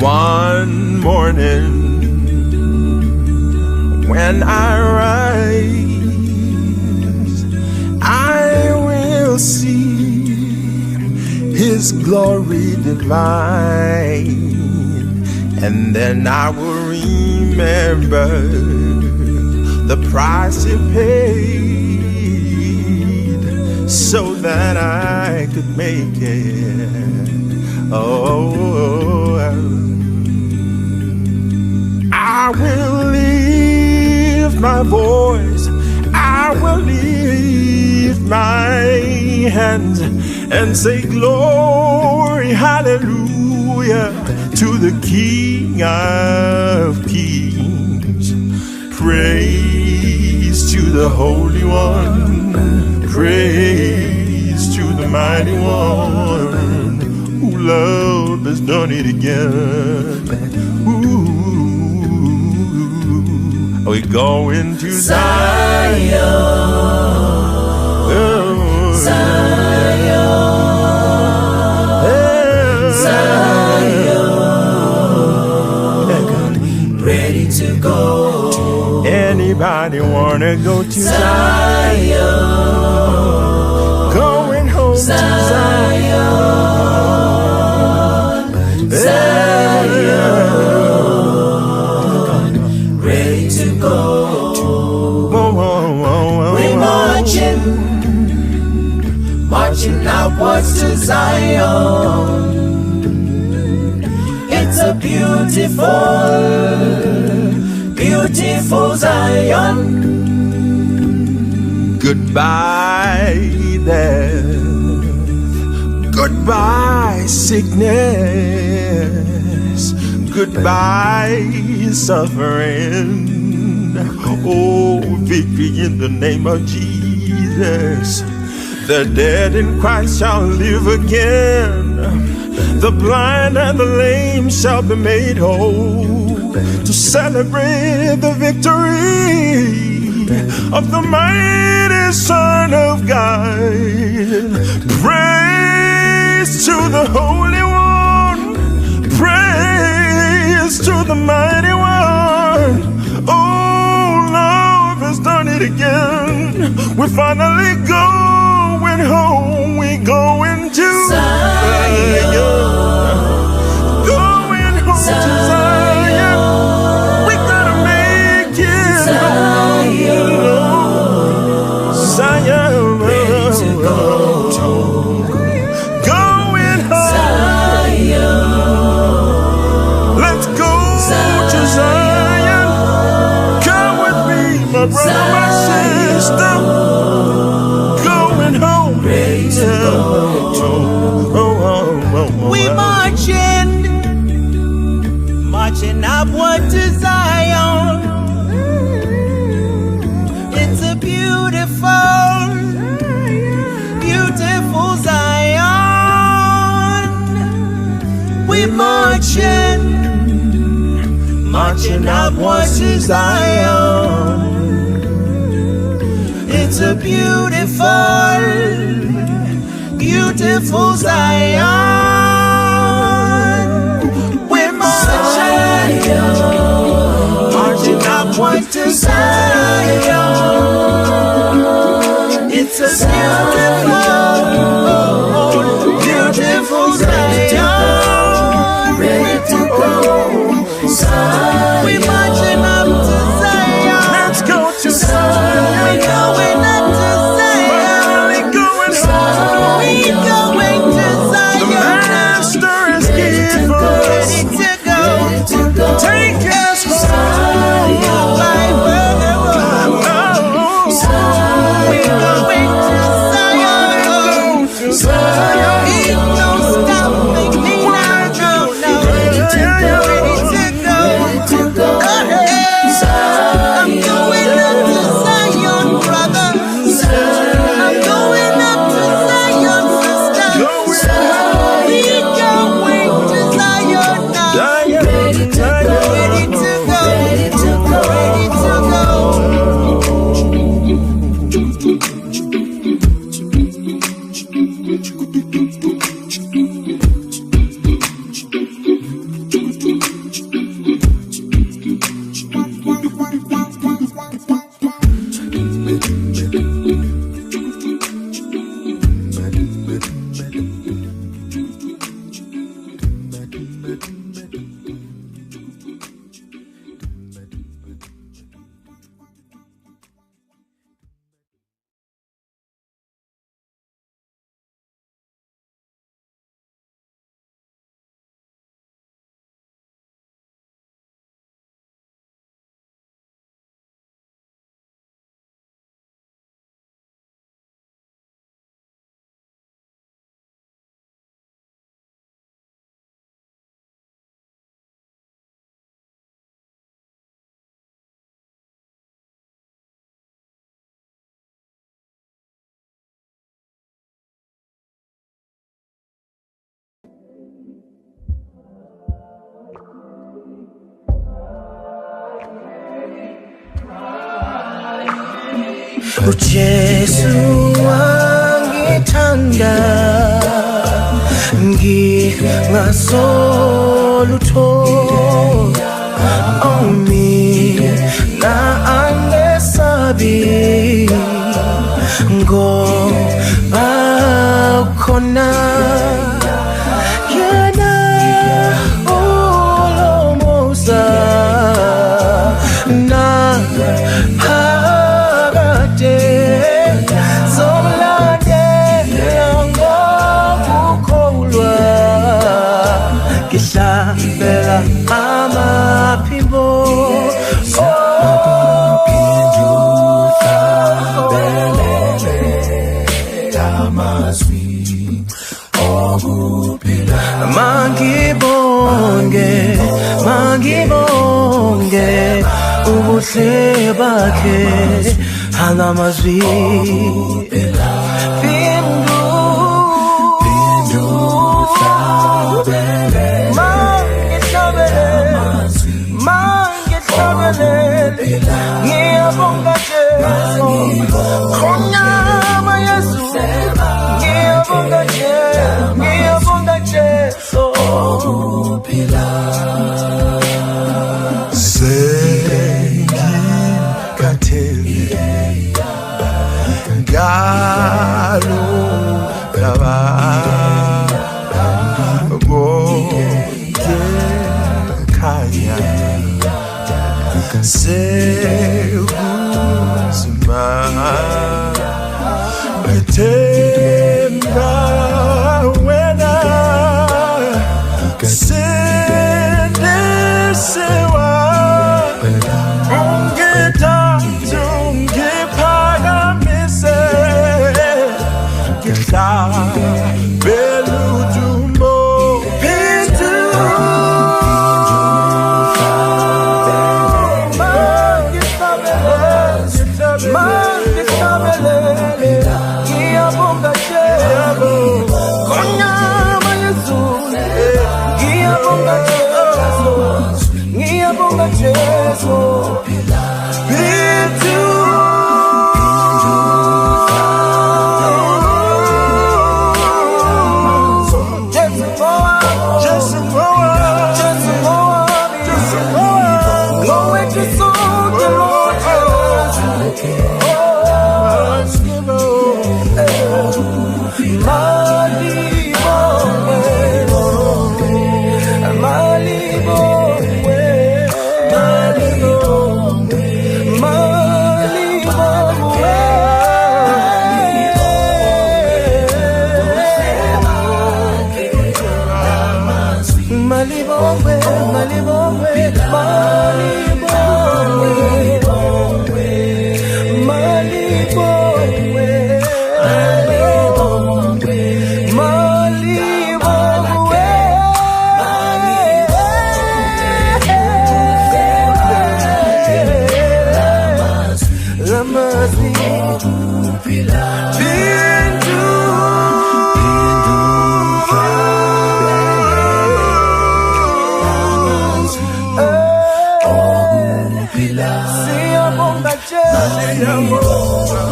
One morning when I rise, I will see His glory divine, and then I will remember the price He paid so that I could make it. Oh, I will lift my voice, I will lift my hands and say glory, hallelujah, to the King of Kings. Praise to the Holy One, praise to the Mighty One, who love has done it again. Ooh. We're going to Zion. Oh. Zion. Ready to go. Anybody wanna go to Zion? Going home to Zion. Zion. Ready to go. We're marching outwards to Zion. It's a beautiful Zion. Goodbye death, goodbye sickness, goodbye suffering. Oh, victory in the name of Jesus. The dead in Christ shall live again. The blind and the lame shall be made whole, to celebrate the victory of the mighty Son of God. Praise to the Holy One, praise to the Mighty One. Oh, love has done it again. We're finally going home. We're going to Zion. Going home to Zion. We're gonna make it home. Zion. Ready to go. Going home. Zion. Let's go to Zion. Come with me, my brother, my sister. Going home. Ready to go. We marching upward to Zion. It's a beautiful Zion. We marching upward to Zion. It's a beautiful Zion. We're marching upward to Zion. It's a beautiful Zion. Ready to go. Zion. We're marching up to Zion. Let's go to Zion. We're going up to Zion. Finally going home. We're going to Zion. uJesu wangithanda ngingasolutho mina angesabi ngoba khona yena olomusa na phakade zomlande ngokukholwa ngihlabela amaphimbo Mangibonge ubuhle bakhe alamazwi pindu mangihlabele ngiyabonga Jesu khonyama Yesu ngiyabonga Jesu Galo Kaba Kaya Seguzma Temba Wena Sende Sewa Ungeta Tungi Pagamise Gita Beludumbo Pintu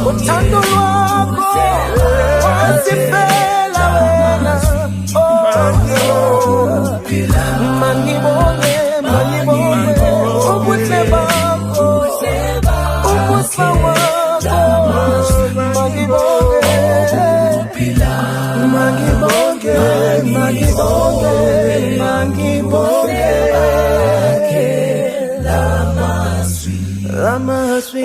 Uthando lwakho wasifela wena Mangibonge ubuhle bakho ubusa wakho Mangibonge Lamaswi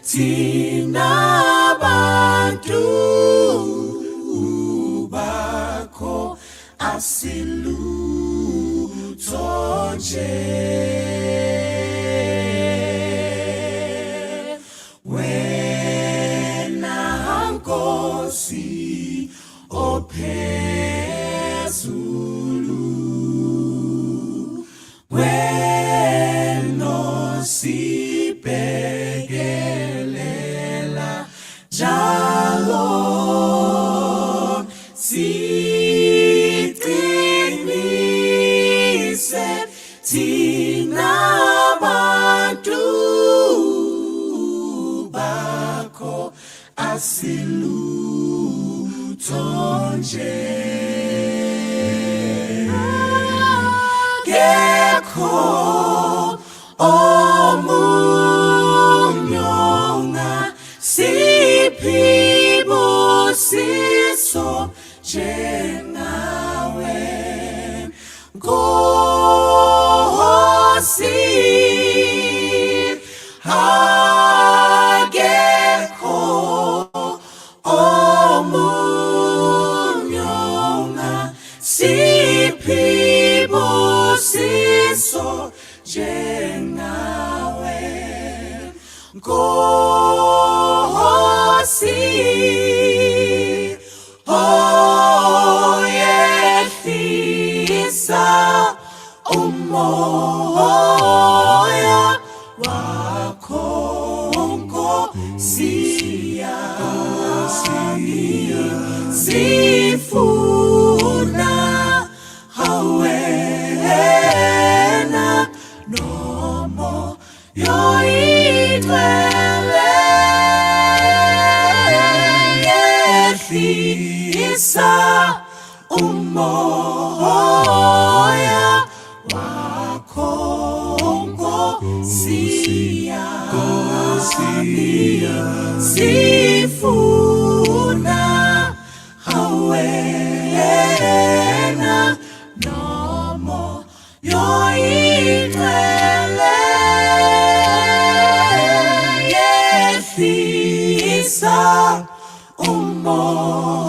thina bantu bakho asilutho nje. Wena Nkosi ophezulu, wena sibhekelela njalo, siqinise thina bantu bakho asilutho nje. Akekho omunye ongasiphibusiso njengawe, Nkosi. Akekho omunye ongasiphibusiso njengawe, Nkosi. Oyehlisa umoya wakho, Nkosi yami, sifuna awena nomoya oyingcwele. Yehlisa umoya wakho, Nkosi yami, sifuna awena nomoya oyingcwele. Yehlisa umoya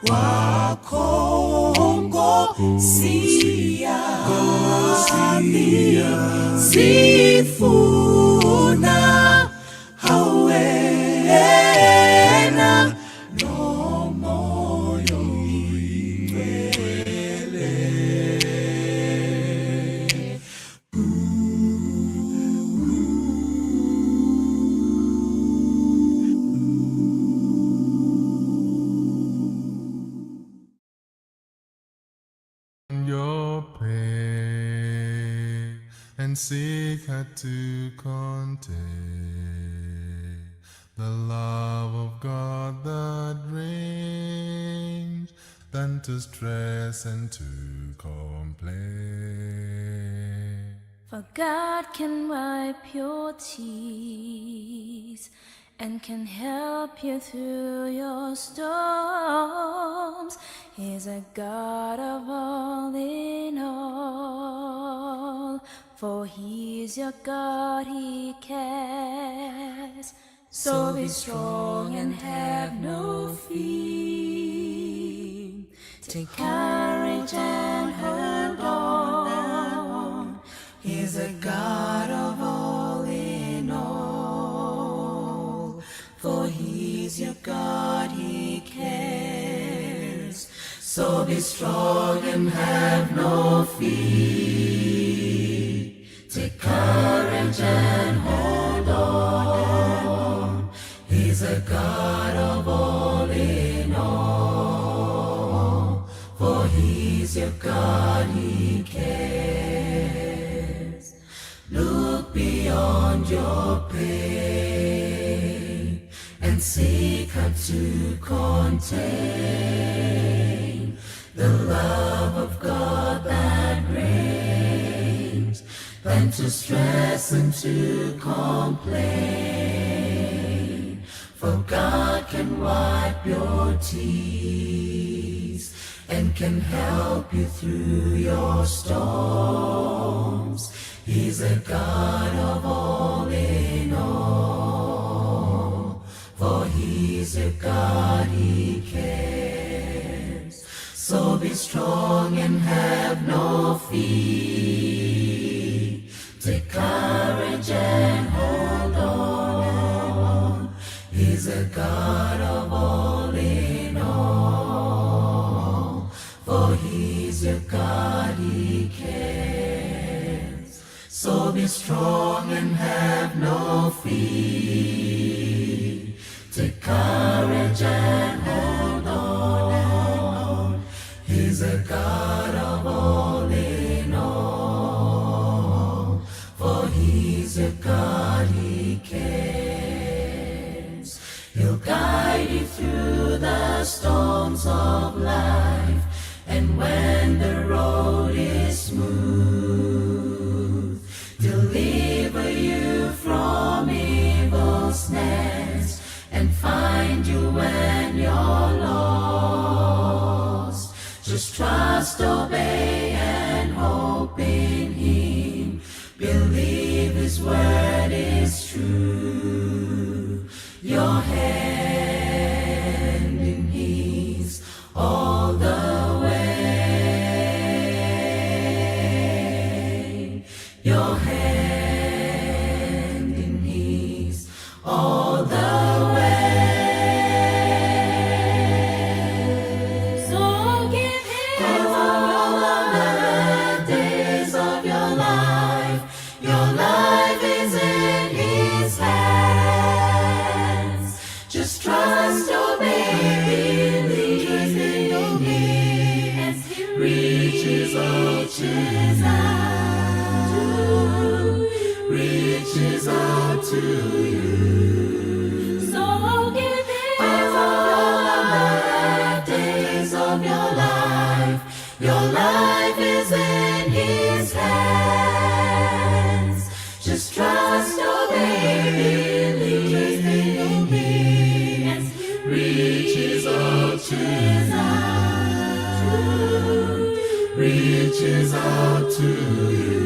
wakho, Nkosi yami, sifuna awena nomoya oyingcwele. Your pain and seek her to contain the love of God that reigns, than to stress and to complain. For God can wipe your tears and can help you through your storms. He's a God of all in all, for He's your God, He cares. So be strong and have no fear. Take courage and hold on. He's a God of all in all, for He's your God, He cares. So be strong and have no fear. Take courage and hold on. He's a God of all in all, for He's your God, He cares. Look beyond your pain and seek her to contain the love of God that reigns, than to stress and to complain. For God can wipe your tears and can help you through your storms. He's a God of all in all. He's your God, He cares. So be strong and have no fear. Take courage and hold on. He's a God of all in all. For He's your God, He cares. So be strong and have no fear. Take courage and hold on. He's a God of all in all. For He's your God, He cares. He'll guide you through the storms of life. And when the road is smooth, deliver you from evil snares and find you when you're lost. Just trust, obey, and hope in Him. Believe His word is true. Your hand in His all the way. Your hand in His all the way. So give Him all the days of your life. Your life is in His hands. Just trust, obey, believe in Him as He reaches out to you. So give Him all the days of your life. Your life is in His hands. Just trust, obey, believe in Him as He reaches out to you.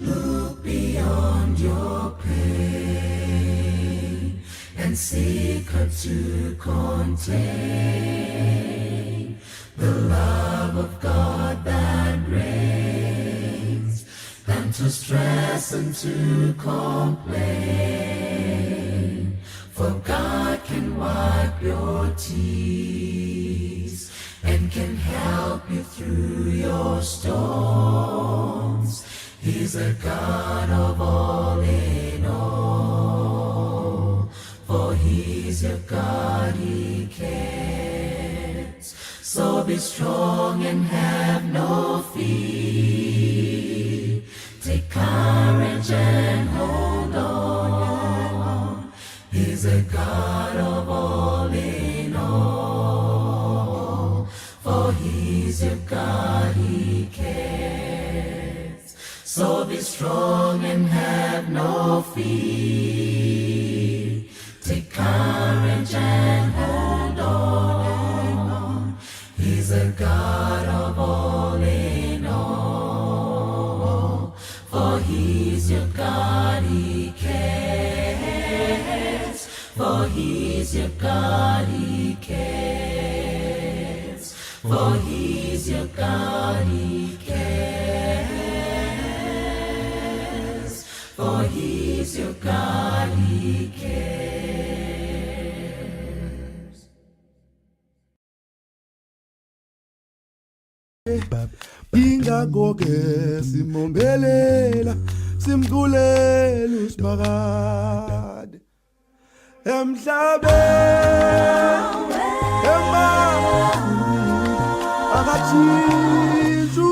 Look beyond your pain and seek her to contain the love of God that reigns, than to stress and to complain. For God can wipe your tears and can help you through your storms. He's a God of all in all. For He's your God, He cares. So be strong and have no fear. Take courage and hold on. He's a God of all in all. For He's your God, He cares. So be strong and have no fear. Take courage and hold on. He's a God of all in all. For He's your God, He cares. For He's your God, He cares. For He's your God, He cares. For He's your God, He cares. Ingagoge simombelela simculela uSimakade emhlabeni emazulu akathishu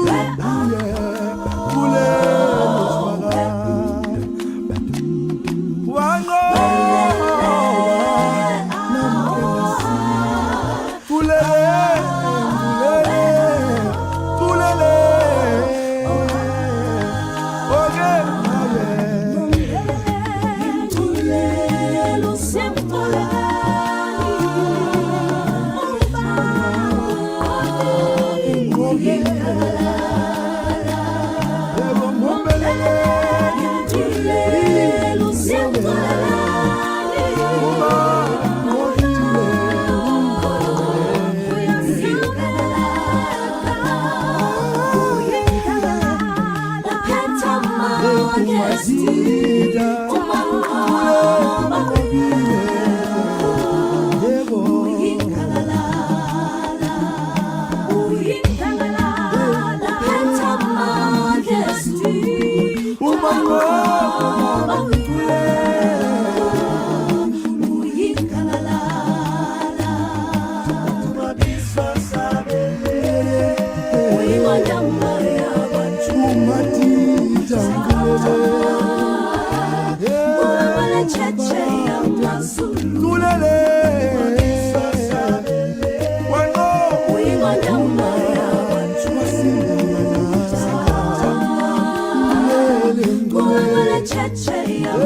Cha cha ya